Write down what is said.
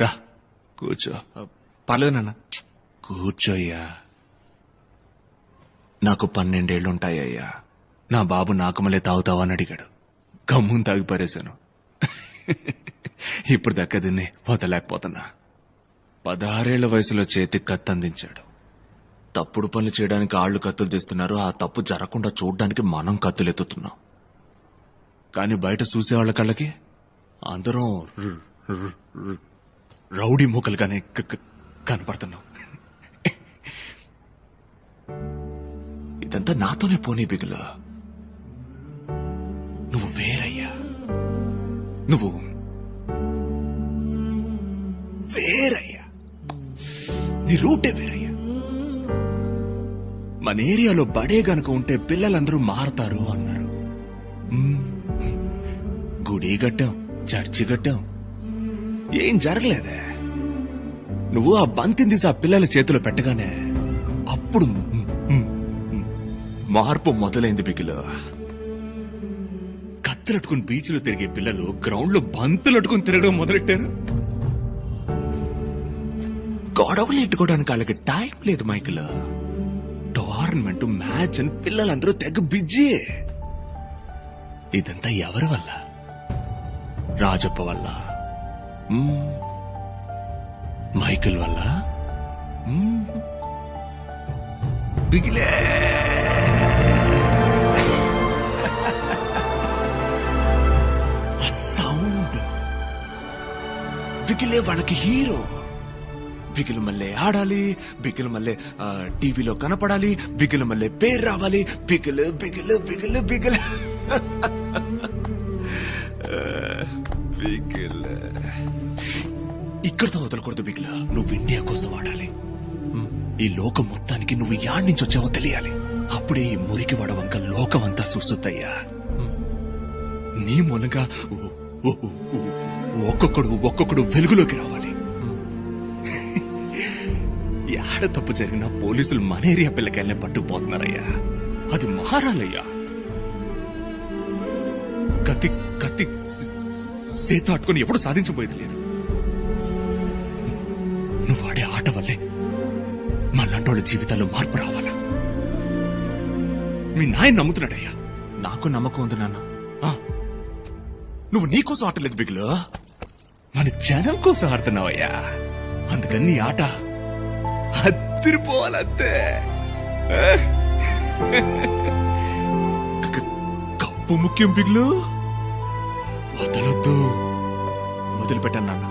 రా కూర్చో. పర్లేదు నాన్న. కూర్చోయ్యా. నాకు 12 ఏళ్లుంటాయ్యా. నా బాబు నాకమలే తాగుతావా అని అడిగాడు. గమ్మును తాగి పారేశాను. ఇప్పుడు దక్క దీన్ని వదలేకపోతున్నా. 16 ఏళ్ల వయసులో చేతికి కత్తి అందించాడు. తప్పుడు పనులు చేయడానికి ఆళ్లు కత్తులు తీస్తున్నారు. ఆ తప్పు జరగకుండా చూడ్డానికి మనం కత్తులు ఎత్తుతున్నాం. కానీ బయట చూసేవాళ్ల కళ్ళకి అందరం రౌడీ మూకలుగానే కనపడుతున్నాం. ఇదంతా నాతోనే పోనీ బిగులు. నువ్వు వేరయ్యా. నువ్వు వేరయ్యా. నీ రూటే వేరయ్యా. మన ఏరియాలో బడే గనుక ఉంటే పిల్లలందరూ మారతారు అన్నారు. గుడి కట్టాం, చర్చి కట్టాం, ఏం జరగలేదే. నువ్వు ఆ బంతిని తీసి ఆ పిల్లల చేతిలో పెట్టగానే అప్పుడు మార్పు మొదలైంది బిగులు. కత్తులట్టుకుని బీచ్లో తిరిగే పిల్లలు గ్రౌండ్ లో బంతులట్టుకుని తిరగడం మొదలెట్టారు. గొడవలు ఎట్టుకోవడానికి వాళ్ళకి టైం లేదు మైకిల్. టోర్నమెంట్ మ్యాచ్ అని పిల్లలందరూ తెగ బిజీ. ఇదంతా ఎవరి వల్ల? రాజప్ప వల్ల, మైకిల్ వల్ల, బిగిలే. ఆ సౌండ్ బిగిలే వాళ్ళకి హీరో. బిగిలు మళ్ళీ ఆడాలి, బిగిలు మళ్ళీ టీవీలో కనపడాలి, బిగిలు మళ్ళీ పేరు రావాలి. బిగిలు బిగిలు బిగిలు బిగిలు బిగిలు. ఇక్కడితో వదలకూడదు బిగిలు. నువ్వు ఇండియా కోసం ఆడాలి. ఈ లోకం మొత్తానికి నువ్వు యాడ్ నుంచి వచ్చావో తెలియాలి. అప్పుడే ఈ మురికి వడవంక లోకం అంతా చూస్తుందయ్యా. నీ మూలంగా ఒక్కొక్కడు వెలుగులోకి రావాలి. ఆడ తప్పు జరిగినా పోలీసులు మన ఏరియా పిల్లకాయలనే పట్టుకుపోతున్నారయ్యా. అది మారాలయ్యా. కత్తి కత్తి చేత అట్టుకుని ఎప్పుడు సాధించబోయేది లేదు. నువ్వు ఆడే ఆట వల్లే మళ్ళంటోళ్ళ జీవితాల్లో మార్పు రావాలా. మీ నాయన నమ్ముతున్నాడయ్యా. నాకు నమ్మకం ఉంది నాన్న. నువ్వు నీకోసం ఆటలేదు బిగులు, మన జనం కోసం ఆడుతున్నావయ్యా. అందుకని నీ ఆట అదిరిపోవాలంతే. కప్పు ముఖ్యం బిగులు, వదలొద్దు. వదిలిపెట్టాను నాన్న.